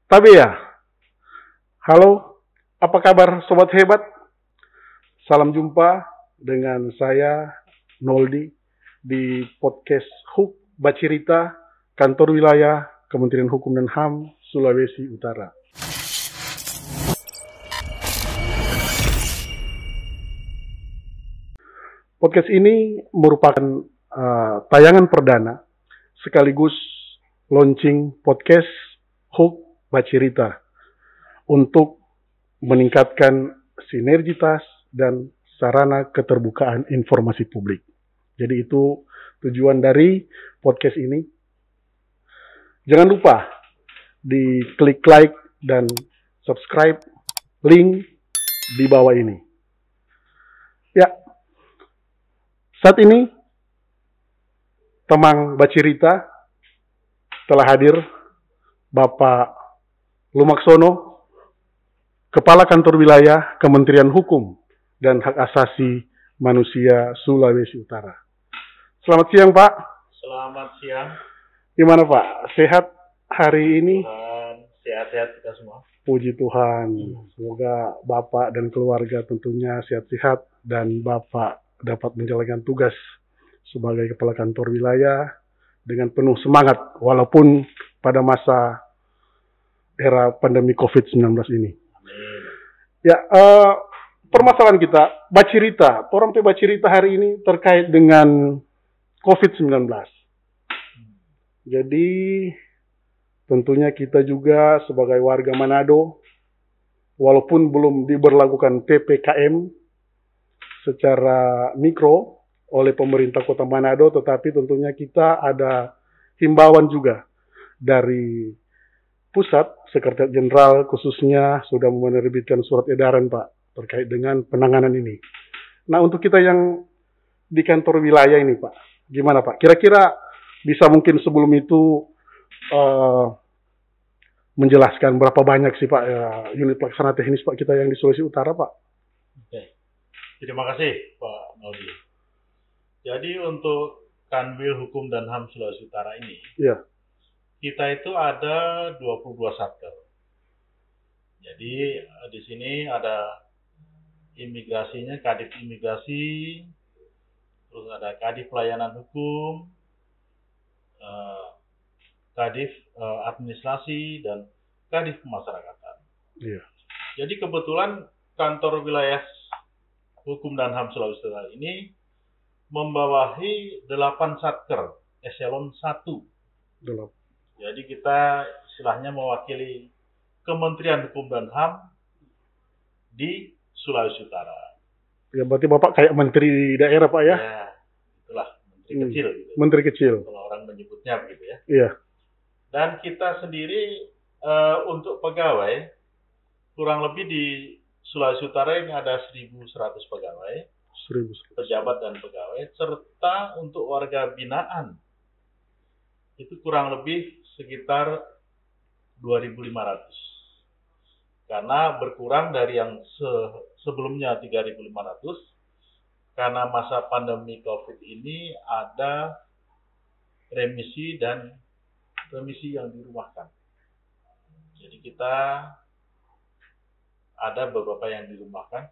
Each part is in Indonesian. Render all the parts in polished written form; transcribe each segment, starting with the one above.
Tapi ya, halo, apa kabar sobat hebat? Salam jumpa dengan saya Noldi di podcast HUK Bacirita, Kantor Wilayah Kementerian Hukum dan HAM Sulawesi Utara. Podcast ini merupakan tayangan perdana sekaligus launching podcast HUK Bacirita untuk meningkatkan sinergitas dan sarana keterbukaan informasi publik. Jadi itu tujuan dari podcast ini. Jangan lupa di klik like dan subscribe link di bawah ini. Ya, saat ini Temang Bacirita telah hadir Bapak Lumaksono, Kepala Kantor Wilayah Kementerian Hukum dan Hak Asasi Manusia Sulawesi Utara. Selamat siang, Pak. Selamat siang. Gimana, Pak? Sehat hari ini? Tuhan, sehat-sehat kita semua. Puji Tuhan. Semoga Bapak dan keluarga tentunya sehat-sehat dan Bapak dapat menjalankan tugas sebagai Kepala Kantor Wilayah dengan penuh semangat walaupun pada masa era pandemi COVID-19 ini. Amin. Ya, permasalahan kita, Bacirita, orang Bacirita hari ini terkait dengan COVID-19. Jadi, tentunya kita juga sebagai warga Manado, walaupun belum diberlakukan PPKM secara mikro oleh pemerintah Kota Manado, tetapi tentunya kita ada himbauan juga dari pusat, Sekretariat Jenderal khususnya sudah menerbitkan surat edaran, Pak, terkait dengan penanganan ini. Nah, untuk kita yang di kantor wilayah ini, Pak, gimana, Pak? Kira-kira bisa mungkin sebelum itu menjelaskan berapa banyak sih, Pak, unit pelaksana teknis, Pak, kita yang di Sulawesi Utara, Pak? Oke. Terima kasih, Pak Noldi. Jadi untuk Kanwil Hukum dan HAM Sulawesi Utara ini, Iya. kita itu ada 22 satker. Jadi di sini ada imigrasinya, Kadif Imigrasi, terus ada Kadif Pelayanan Hukum, Kadif Administrasi, dan Kadif Pemasyarakatan. Iya. Jadi kebetulan Kantor Wilayah Hukum dan HAM Sulawesi Utara ini membawahi 8 satker, eselon 1. Dalam. Jadi kita istilahnya mewakili Kementerian Hukum dan HAM di Sulawesi Utara. Ya, berarti Bapak kayak menteri di daerah, Pak, ya? Ya, itulah menteri kecil gitu. Menteri kecil. Kalau orang menyebutnya begitu ya. Iya. Dan kita sendiri untuk pegawai kurang lebih di Sulawesi Utara ini ada 1.100 pegawai, 1.000. pejabat dan pegawai, serta untuk warga binaan itu kurang lebih sekitar 2.500. Karena berkurang dari yang sebelumnya 3.500, karena masa pandemi COVID ini ada remisi yang dirumahkan. Jadi kita ada beberapa yang dirumahkan,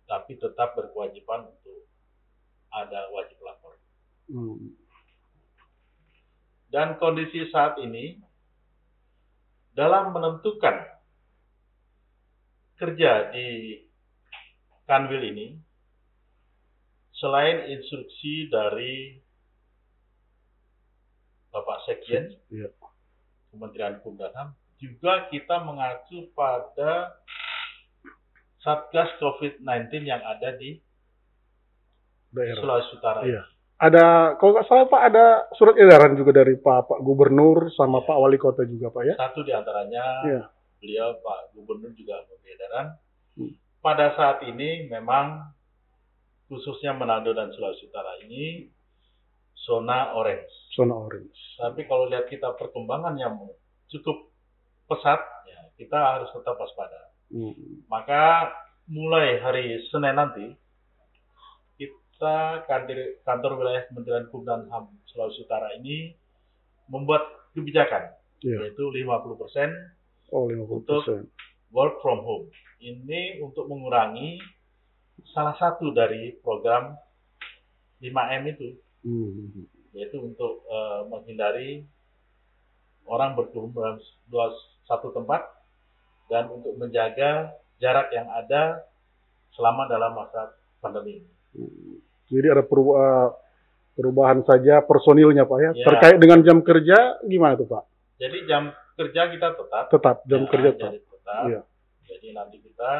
tapi tetap berkewajiban untuk ada wajib lapor. Dan kondisi saat ini, dalam menentukan kerja di Kanwil ini, selain instruksi dari Bapak Sekjen, Iya. Kementerian Hukum dan HAM, juga kita mengacu pada Satgas COVID-19 yang ada di Daerah. Sulawesi Utara. Iya. Ada, kalau nggak salah, Pak, ada surat edaran juga dari Pak Gubernur sama Pak Wali Kota juga, Pak, ya? Satu di antaranya, Iya. beliau Pak Gubernur juga memberi edaran. Pada saat ini memang khususnya Manado dan Sulawesi Utara ini zona orange. Zona orange. Tapi kalau lihat kita perkembangan yang cukup pesat, ya, kita harus tetap waspada. Maka mulai hari Senin nanti, kita kantor wilayah Kementerian Hukum dan HAM Sulawesi Utara ini membuat kebijakan Iya. yaitu 50% Oh, untuk 50%. work from home. Ini untuk mengurangi salah satu dari program 5M itu, yaitu untuk menghindari orang berkerumun dalam satu tempat dan untuk menjaga jarak yang ada selama dalam masa pandemi. Jadi ada perubahan saja personilnya Pak ya. Ya. Terkait dengan jam kerja gimana tuh Pak? Jadi jam kerja kita tetap. Tetap jam kerja jadi tetap. tetap. Iya. Jadi nanti kita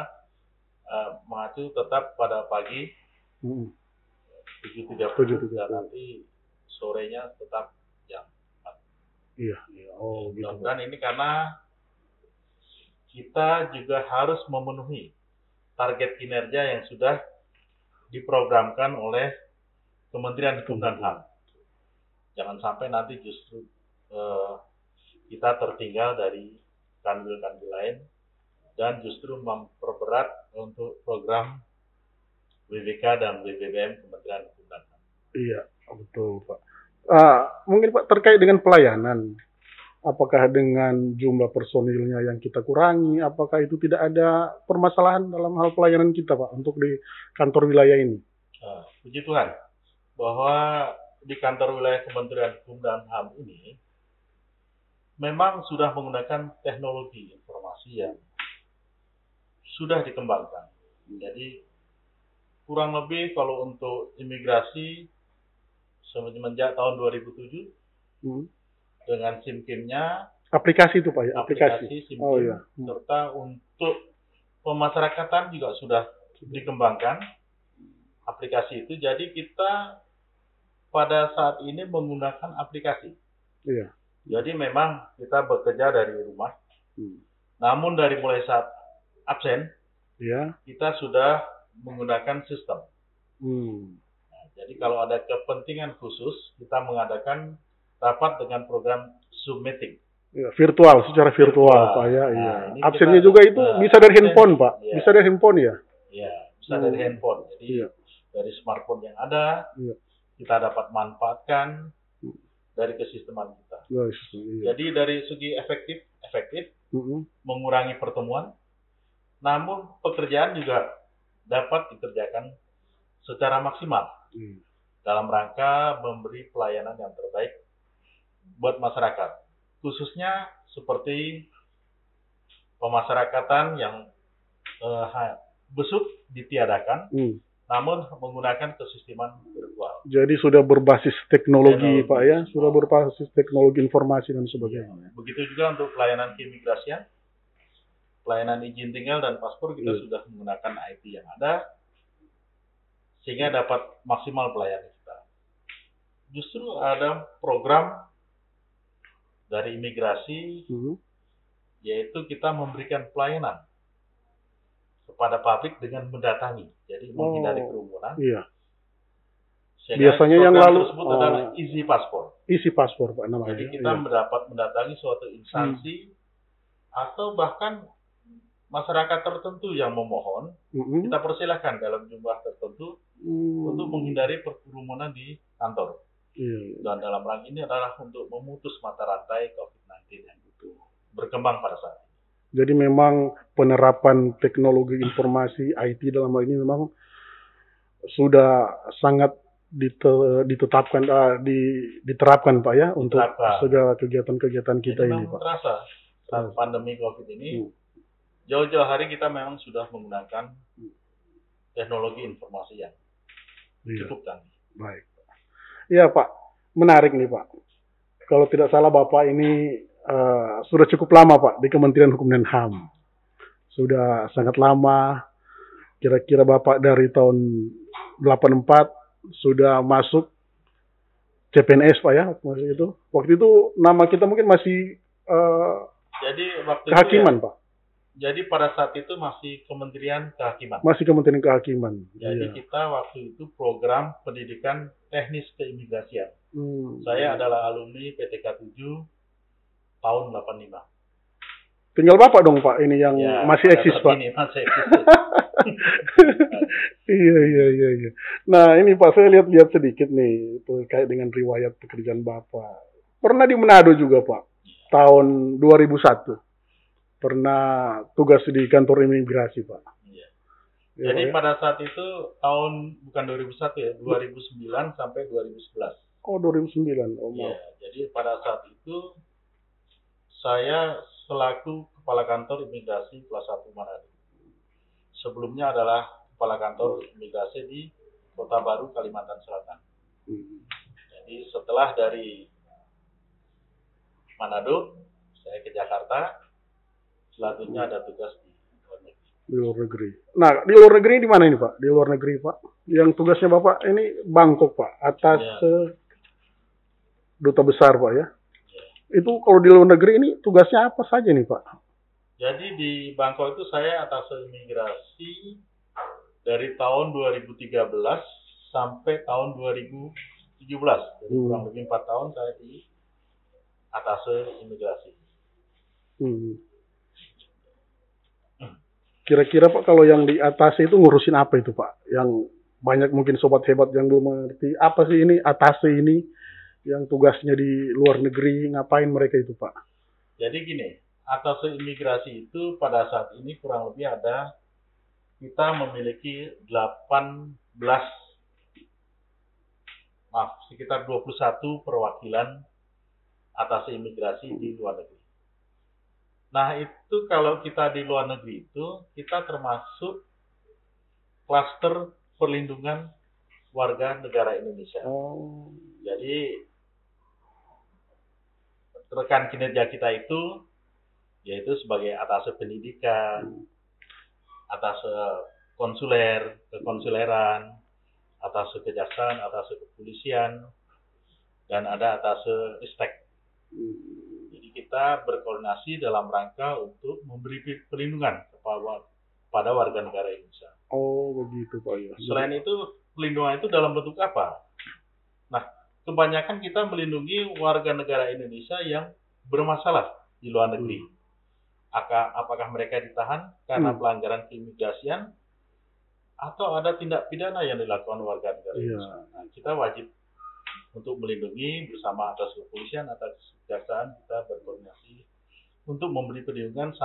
mengacu tetap pada pagi 7.30 dan nanti sorenya tetap jam 4. Iya. Oh gitu. Dan ini karena kita juga harus memenuhi target kinerja yang sudah diprogramkan oleh Kementerian Hukum dan HAM. Jangan sampai nanti justru kita tertinggal dari kanwil-kanwil lain dan justru memperberat untuk program WBK dan WBBM Kementerian Hukum dan HAM. Iya, betul Pak. Mungkin Pak terkait dengan pelayanan, apakah dengan jumlah personilnya yang kita kurangi, apakah itu tidak ada permasalahan dalam hal pelayanan kita Pak untuk di kantor wilayah ini? Puji Tuhan bahwa di kantor wilayah Kementerian Hukum dan HAM ini memang sudah menggunakan teknologi informasi yang sudah dikembangkan. Jadi kurang lebih kalau untuk imigrasi semenjak tahun 2007 dengan SIM-KIM-nya, aplikasi itu Pak ya, aplikasi SIM-KIM, oh, iya. serta untuk pemasyarakatan juga sudah dikembangkan aplikasi itu. Jadi kita pada saat ini menggunakan aplikasi. Iya. Jadi memang kita bekerja dari rumah. Namun dari mulai saat absen, kita sudah menggunakan sistem. Nah, jadi kalau ada kepentingan khusus, kita mengadakan rapat dengan program Zoom meeting. Ya, virtual, secara virtual Pak ya. Iya. Absennya kita, juga itu bisa dari handphone Pak. Ya. Bisa dari handphone ya? Iya, bisa dari handphone. Jadi dari smartphone yang ada, kita dapat manfaatkan dari kesisteman kita. Jadi dari segi efektif mengurangi pertemuan, namun pekerjaan juga dapat dikerjakan secara maksimal dalam rangka memberi pelayanan yang terbaik buat masyarakat, khususnya seperti pemasyarakatan yang besuk ditiadakan, namun menggunakan kesisteman virtual. Jadi sudah berbasis teknologi Pak ya, sudah berbasis teknologi informasi dan sebagainya. Begitu juga untuk pelayanan keimigrasian, pelayanan izin tinggal dan paspor kita sudah menggunakan IT yang ada, sehingga dapat maksimal pelayanan kita. Justru ada program dari imigrasi, yaitu kita memberikan pelayanan kepada publik dengan mendatangi, jadi menghindari kerumunan. Iya. Biasanya yang lalu tersebut adalah Easy Passport. Easy Passport Pak namanya. Jadi kita mendapat mendatangi suatu instansi atau bahkan masyarakat tertentu yang memohon, kita persilahkan dalam jumlah tertentu untuk menghindari kerumunan di kantor. Dan dalam rangka ini adalah untuk memutus mata rantai COVID-19 yang itu berkembang pada saat ini. Jadi memang penerapan teknologi informasi IT dalam hal ini memang sudah sangat diterapkan Pak ya untuk segala kegiatan-kegiatan kita ini Pak. Terasa saat pandemi COVID ini, jauh-jauh hari kita memang sudah menggunakan teknologi informasi yang cukup canggih. Baik. Iya Pak, menarik nih Pak. Kalau tidak salah Bapak ini sudah cukup lama Pak di Kementerian Hukum dan HAM. Sudah sangat lama. Kira-kira Bapak dari tahun 84 sudah masuk CPNS Pak ya, waktu itu nama kita mungkin masih jadi waktu kehakiman itu Pak. Jadi pada saat itu masih Kementerian Kehakiman. Masih Kementerian Kehakiman. Jadi kita waktu itu program pendidikan teknis keimigrasian. Saya adalah alumni PTK 7 tahun 85. Tinggal Bapak dong Pak ini yang masih eksis Pak. Ini masih eksis. Iya. Nah ini Pak saya lihat sedikit nih terkait dengan riwayat pekerjaan Bapak. Pernah di Manado juga Pak. tahun 2001 pernah tugas di kantor imigrasi, Pak. Iya. Ya, Jadi Pak, ya? pada saat itu tahun bukan 2001 ya, 2009 sampai 2011. Oh, 2009. Oh, Iya, maaf. jadi pada saat itu saya selaku kepala kantor imigrasi kelas 1 Manado. Sebelumnya adalah kepala kantor imigrasi di Kota Baru, Kalimantan Selatan. Jadi setelah dari Manado, saya ke Jakarta. Selanjutnya ada tugas di luar negeri. Di luar negeri. Nah, di luar negeri di mana ini, Pak? Di luar negeri, Pak. Yang tugasnya Bapak ini Bangkok, Pak. Atas Ya. duta besar, Pak, ya. Ya. Itu kalau di luar negeri ini tugasnya apa saja nih, Pak? Jadi di Bangkok itu saya atas imigrasi dari tahun 2013 sampai tahun 2017. Jadi kurang lebih 4 tahun saya di atas imigrasi. Kira-kira Pak kalau yang di atas itu ngurusin apa itu, Pak? Yang banyak mungkin sobat hebat yang belum mengerti apa sih ini atas ini yang tugasnya di luar negeri, ngapain mereka itu, Pak? Jadi gini, atas imigrasi itu pada saat ini kurang lebih ada kita memiliki 18 sekitar 21 perwakilan atas imigrasi di luar negeri. Nah, itu kalau kita di luar negeri itu kita termasuk klaster perlindungan warga negara Indonesia. Oh. Jadi rekan kinerja kita itu yaitu sebagai atase pendidikan, atase konsuler, kekonsuleran, atase kejaksaan, atase kepolisian, dan ada atase ristek. Jadi kita berkoordinasi dalam rangka untuk memberi perlindungan kepada warga negara Indonesia. Oh, begitu, Pak, ya. Selain itu, perlindungan itu dalam bentuk apa? Nah, kebanyakan kita melindungi warga negara Indonesia yang bermasalah di luar negeri. Apakah mereka ditahan karena pelanggaran keimigrasian atau ada tindak pidana yang dilakukan warga negara Indonesia. Nah, kita wajib untuk melindungi bersama atas kepolisian, atas kejaksaan, kita berkoordinasi untuk memberi perlindungan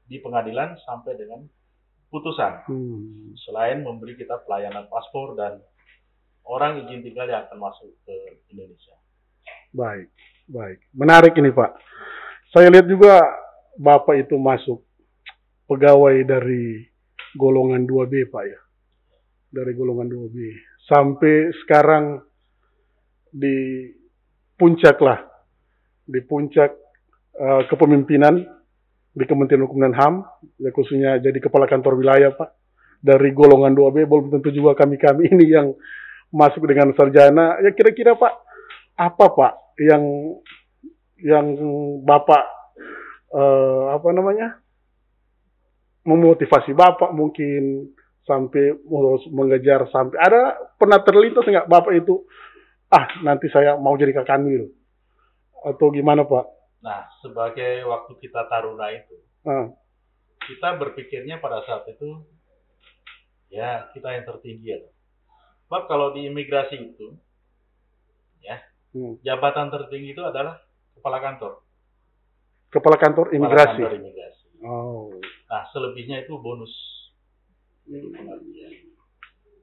di pengadilan sampai dengan putusan. Selain memberi kita pelayanan paspor dan orang izin tinggal yang akan masuk ke Indonesia. Baik, baik. Menarik ini, Pak. Saya lihat juga Bapak itu masuk pegawai dari golongan 2B, Pak, ya. Dari golongan 2B. Sampai sekarang di puncak lah. Di puncak kepemimpinan di Kementerian Hukum dan HAM, ya khususnya jadi kepala kantor wilayah, Pak. Dari golongan 2B, belum tentu juga kami-kami ini yang masuk dengan sarjana. Ya kira-kira, Pak, apa, Pak, yang Bapak memotivasi Bapak mungkin sampai mengejar sampai ada pernah terlintas nggak Bapak itu nanti saya mau jadi Kakanwil atau gimana, Pak? Nah, sebagai waktu kita taruna itu kita berpikirnya pada saat itu ya kita yang tertinggi ya. Sebab kalau di imigrasi itu ya jabatan tertinggi itu adalah kepala kantor. Kepala kantor imigrasi. Kepala kantor imigrasi. Oh. Nah, selebihnya itu bonus.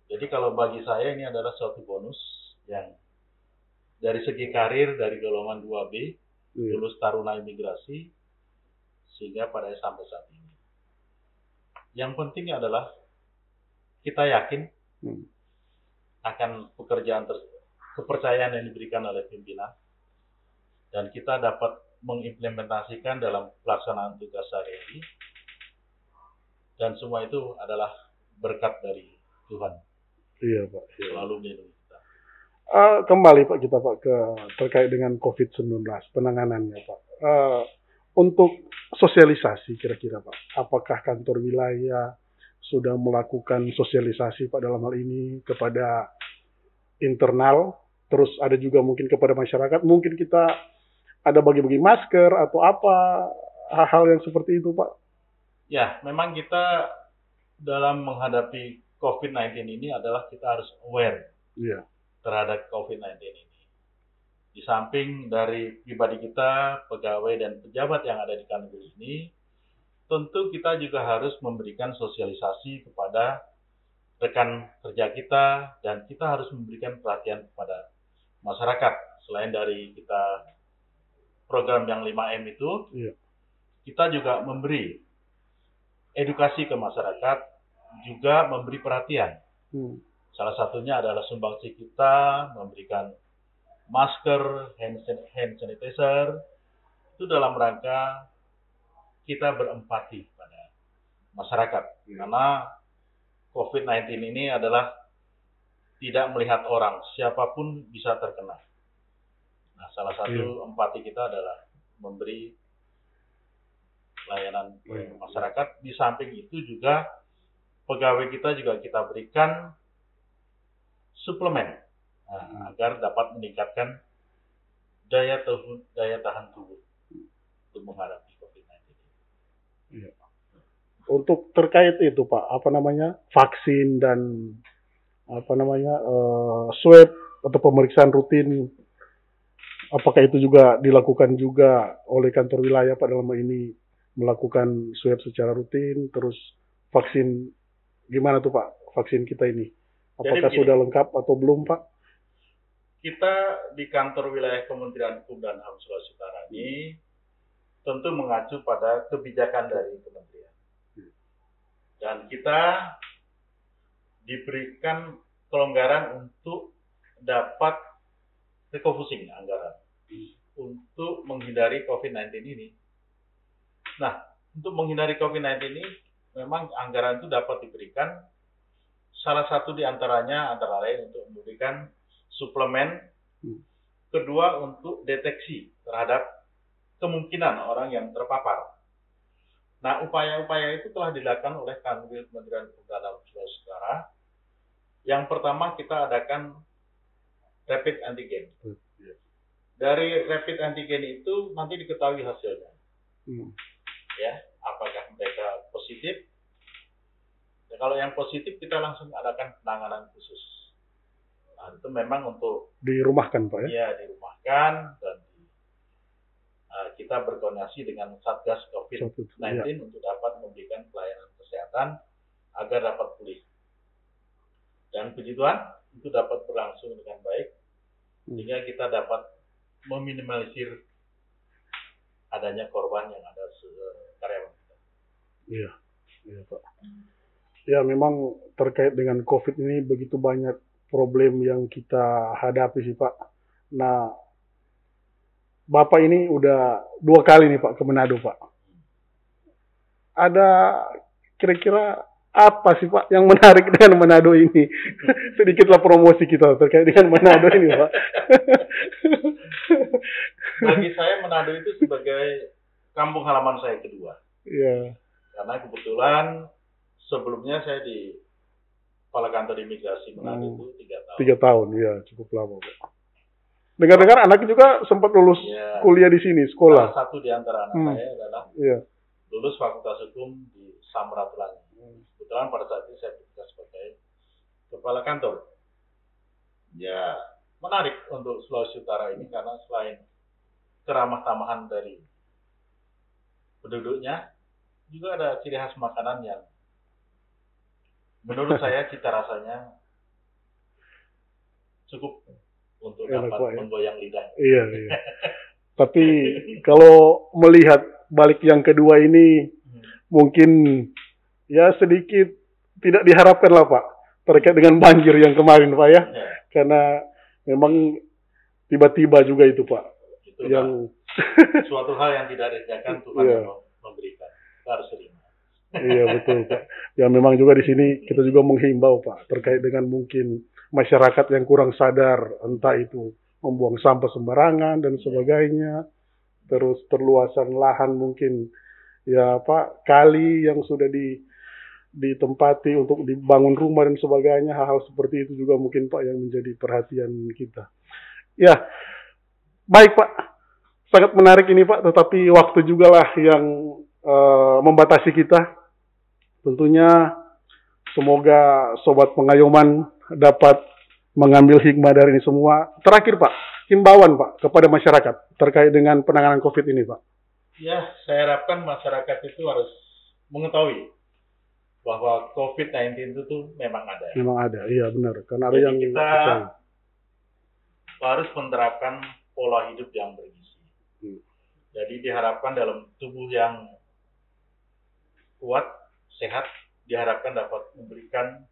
Jadi kalau bagi saya ini adalah suatu bonus yang dari segi karir dari golongan 2B, lulus taruna imigrasi, sehingga pada sampai saat ini. Yang penting adalah kita yakin akan pekerjaan kepercayaan yang diberikan oleh pimpinan, dan kita dapat mengimplementasikan dalam pelaksanaan tugas sehari-hari, dan semua itu adalah berkat dari Tuhan. Iya, Pak. Iya. Selalu melindungi kita. Kembali, Pak, kita, Pak, terkait dengan COVID-19, penanganannya, Pak. Untuk sosialisasi kira-kira, Pak, apakah kantor wilayah sudah melakukan sosialisasi, Pak, dalam hal ini kepada internal, terus ada juga mungkin kepada masyarakat, mungkin kita ada bagi-bagi masker atau apa, hal-hal yang seperti itu, Pak? Ya, memang kita dalam menghadapi COVID-19 ini adalah kita harus aware terhadap COVID-19 ini. Di samping dari pribadi kita, pegawai dan pejabat yang ada di kantor ini, tentu kita juga harus memberikan sosialisasi kepada rekan kerja kita, dan kita harus memberikan perhatian kepada masyarakat. Selain dari kita program yang 5M itu, kita juga memberi edukasi ke masyarakat, juga memberi perhatian. Salah satunya adalah sumbangsi kita memberikan masker, hand sanitizer, itu dalam rangka kita berempati pada masyarakat. Karena COVID-19 ini adalah tidak melihat orang, siapapun bisa terkena. Nah, salah satu empati kita adalah memberi layanan masyarakat. Di samping itu juga pegawai kita juga kita berikan suplemen agar dapat meningkatkan daya tahan tubuh untuk menghadapi COVID-19. Iya. Untuk terkait itu Pak, vaksin dan swab atau pemeriksaan rutin, apakah itu juga dilakukan juga oleh kantor wilayah Pak dalam ini melakukan swab secara rutin, terus vaksin gimana tuh Pak vaksin kita ini? Apakah sudah lengkap atau belum Pak? Kita di kantor wilayah Kementerian Hukum dan HAM Sulawesi Utara ini tentu mengacu pada kebijakan dari kementerian. Dan kita diberikan kelonggaran untuk dapat refocusing anggaran untuk menghindari COVID-19 ini. Nah, untuk menghindari COVID-19 ini memang anggaran itu dapat diberikan, salah satu di antaranya antara lain untuk memberikan suplemen, kedua untuk deteksi terhadap kemungkinan orang yang terpapar. Nah, upaya-upaya itu telah dilakukan oleh Kanwil Kementerian Hukum dan HAM Sulawesi Utara. Yang pertama kita adakan rapid antigen. Dari rapid antigen itu nanti diketahui hasilnya. Ya, apakah mereka positif? Ya, kalau yang positif kita langsung adakan penanganan khusus. Nah, itu memang untuk dirumahkan Pak ya? Iya, dirumahkan dan kita berkoordinasi dengan Satgas COVID-19 untuk dapat memberikan pelayanan kesehatan agar dapat pulih. Dan puji Tuhan, itu dapat berlangsung dengan baik, sehingga kita dapat meminimalisir adanya korban yang ada karyawan kita. Iya Pak. Ya memang terkait dengan COVID ini begitu banyak problem yang kita hadapi sih Pak. Nah, Bapak ini udah 2 kali nih Pak ke Manado Pak. Ada kira-kira apa sih Pak yang menarik dengan Manado ini? Sedikitlah promosi kita terkait dengan Manado ini Pak. Bagi saya Manado itu sebagai kampung halaman saya kedua. Iya. Karena kebetulan sebelumnya saya di Kepala Kantor Imigrasi Manado itu 3 tahun. 3 tahun, ya cukup lama Pak. Dengar-dengar anaknya juga sempat lulus kuliah di sini, sekolah. Salah satu di antara anak saya adalah lulus Fakultas Hukum di Samratulangi. Kebetulan pada saat itu saya bertugas sebagai Kepala Kantor. Ya, menarik untuk Sulawesi Utara ini karena selain keramah tamahan dari penduduknya, juga ada ciri khas makanan yang menurut saya cita rasanya cukup untuk dapat menggoyang lidah. Iya. Tapi kalau melihat balik yang kedua ini, mungkin ya sedikit tidak diharapkan lah Pak, terkait dengan banjir yang kemarin Pak ya. Karena memang tiba-tiba juga itu Pak. Itu yang suatu hal yang tidak direncanakan Tuhan yang memberikan. Kita harus terima. Iya betul Pak. Ya memang juga di sini kita juga menghimbau Pak terkait dengan mungkin masyarakat yang kurang sadar, entah itu membuang sampah sembarangan dan sebagainya, terus perluasan lahan mungkin ya Pak, kali yang sudah ditempati untuk dibangun rumah dan sebagainya, hal-hal seperti itu juga mungkin Pak yang menjadi perhatian kita. Ya, baik Pak, sangat menarik ini Pak, tetapi waktu juga lah yang membatasi kita. Tentunya semoga Sobat Pengayoman dapat mengambil hikmah dari ini semua. Terakhir Pak, himbauan Pak kepada masyarakat terkait dengan penanganan COVID ini Pak? Ya, saya harapkan masyarakat itu harus mengetahui bahwa COVID-19 itu tuh memang ada. Memang ada, iya benar. Karena ada Jadi yang kita percaya. harus menerapkan pola hidup yang bergizi. Jadi diharapkan dalam tubuh yang kuat, sehat, diharapkan dapat memberikan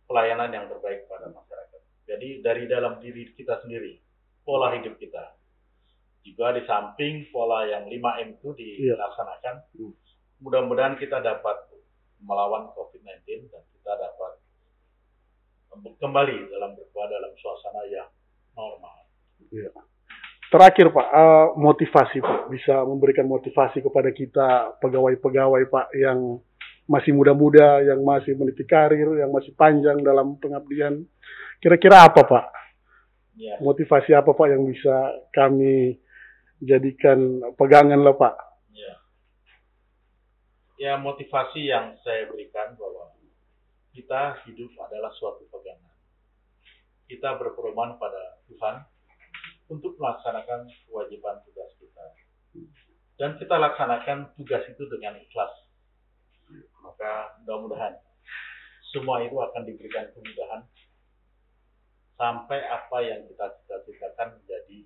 pelayanan yang terbaik pada masyarakat. Jadi dari dalam diri kita sendiri, pola hidup kita. Juga di samping pola yang 5M itu dilaksanakan, mudah-mudahan kita dapat melawan COVID-19 dan kita dapat kembali dalam suasana yang normal. Ya. Terakhir Pak, motivasi Pak, bisa memberikan motivasi kepada kita pegawai-pegawai Pak yang masih muda-muda, yang masih meniti karir, yang masih panjang dalam pengabdian. Kira-kira apa Pak? Ya. Motivasi apa Pak yang bisa kami jadikan pegangan lah Pak? Ya, motivasi yang saya berikan bahwa kita hidup adalah suatu pegangan. Kita berpedoman pada Tuhan untuk melaksanakan kewajiban tugas kita. Dan kita laksanakan tugas itu dengan ikhlas. Maka mudah-mudahan semua itu akan diberikan kemudahan sampai apa yang kita cita-citakan menjadi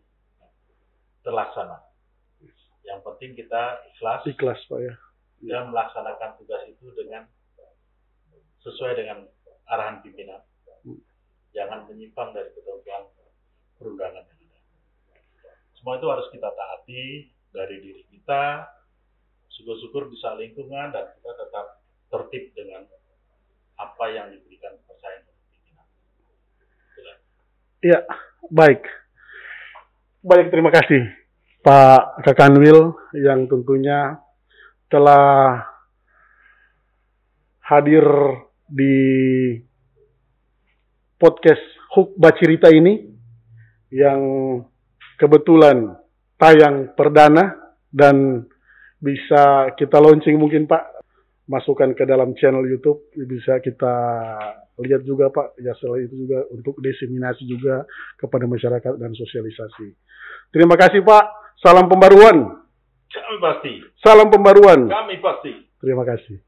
terlaksana. Yang penting kita ikhlas Pak ya. Dan melaksanakan tugas itu dengan sesuai dengan arahan pimpinan. Jangan menyimpang dari ketentuan perundangan yang ada. Semua itu harus kita taati dari diri kita, syukur-syukur bisa lingkungan, dan kita tetap tertib dengan apa yang diberikan kepercayaan oleh pimpinan. Iya, baik. Baik, terima kasih Pak Kakanwil yang tentunya telah hadir di podcast Hook Bacirita ini yang kebetulan tayang perdana dan bisa kita launching mungkin Pak, masukkan ke dalam channel YouTube, bisa kita lihat juga Pak, ya setelah itu juga untuk diseminasi juga kepada masyarakat dan sosialisasi. Terima kasih Pak, salam pembaruan. Kami pasti. Salam pembaruan. Kami pasti. Terima kasih.